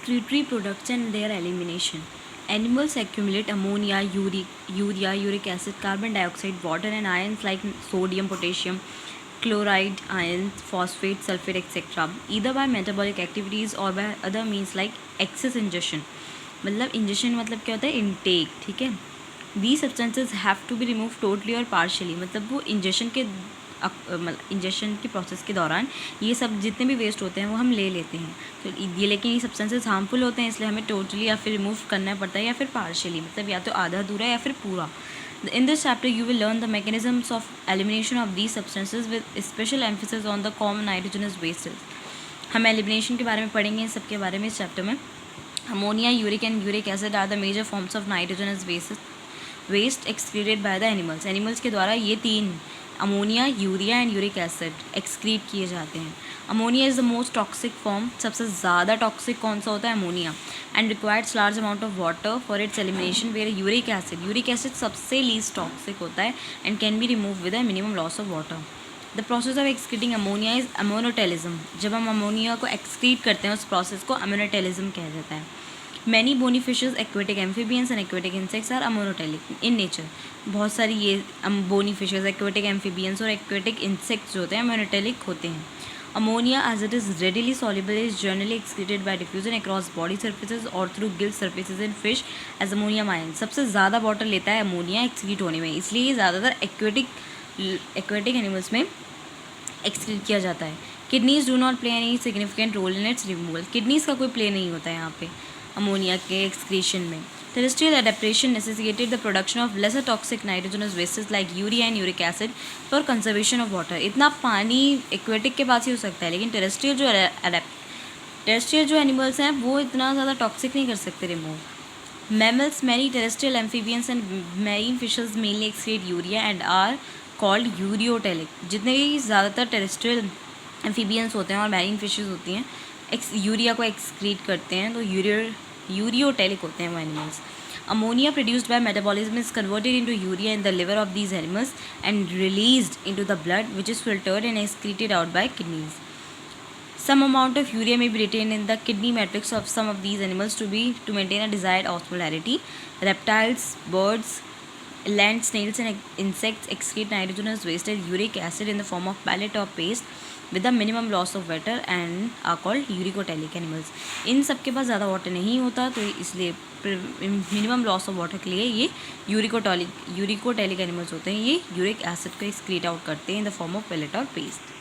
excretory products and their elimination. Animals accumulate ammonia, urea, uric acid, carbon dioxide, water, and ions like sodium, potassium, chloride, ions, phosphate, sulfate, etc. either by metabolic activities or by other means like excess ingestion. मतलब injection मतलब क्या होता है? Intake. ठीक है. These substances have to be removed totally और partially. मतलब वो इंजेक्शन के प्रोसेस के दौरान ये सब जितने भी वेस्ट होते हैं वो हम ले लेते हैं. तो ये लेकिन ये सब्सटेंसेस हार्मफुल होते हैं, इसलिए हमें टोटली या फिर रिमूव करना पड़ता है या फिर पार्शियली, मतलब या तो आधा अधूरा या फिर पूरा. In this chapter, you will learn the mechanisms of elimination of these substances with special emphasis on the common nitrogenous wastes. हम एलिमिनेशन के बारे में पढ़ेंगे इन सब के बारे में इस चैप्टर में. Ammonia, uric and uric acid are the major forms of nitrogenous waste excreted by the animals. Animals के द्वारा ये तीन ammonia, urea and uric acid excrete किए जाते हैं. Ammonia is the most toxic form. सबसे ज़्यादा टॉक्सिक कौन सा होता है? Ammonia. And requires large amount of water for its elimination. Where uric acid सबसे लीस्ट टॉक्सिक होता है and can be remove with a minimum loss of water. The process of excreting ammonia is ammonotelism. जब हम ammonia को excrete करते हैं उस process को अमोनोटेलिज्म कहा जाता है. Many bony fishes, aquatic amphibians and aquatic insects are ammonotelic in nature. बहुत सारी ये बोनी फिशेज, एक्वेटिक एम्फीबियंस और एक्वेटिक इंसेक्ट्स जो होते हैं अमोनोटेलिक होते हैं. Ammonia as it is readily soluble is generally excreted by diffusion across body surfaces और थ्रू गिल्ट surfaces in fish as ammonium ion. सबसे ज़्यादा वाटर लेता है अमोनिया एक्सक्रीट होने में, इसलिए ये ज़्यादातर एक्वेटिक एनिमल्स में एक्सक्रीट किया जाता है. Kidneys do not play any significant role in its removal. Kidneys का कोई प्ले नहीं होता है यहाँ पे अमोनिया के एक्सक्रीशन में. Terrestrial adaptation necessitated the production of lesser toxic nitrogenous wastage like urea and uric acid for conservation of water. इतना पानी एक्वेटिक के पास ही हो सकता है, लेकिन टेरेस्ट्रियल जो एनिमल्स हैं वो इतना ज़्यादा टॉक्सिक नहीं कर सकते remove. Mammals, many terrestrial amphibians and marine fishes mainly excrete urea and are called ureotelic. जितने भी ज़्यादातर टेरेस्ट्रियल एम्फीबियंस होते हैं और मैरीन फिशेज होती हैं यूरिया को एक्सक्रीट करते हैं, तो यूरियोटेलिक होते हैं वो animals. Ammonia produced by metabolism is converted into urea in the liver of these animals and released into the blood which is filtered and excreted out by kidneys. Some amount of urea may be retained in the kidney matrix of some of these animals to maintain a desired osmolarity. Reptiles, birds, land snails and insects excrete nitrogenous wasted uric acid in the form of pellet or paste with a minimum loss of water and are called uricoteric animals. इन सब के पास ज़्यादा water नहीं होता, तो इसलिए minimum loss of water के लिए ये यूरिकोटेलिक एनिमल्स होते हैं. ये यूरिक एसिड को एक्सक्रीट आउट करते हैं in the form of pellet और पेस्ट.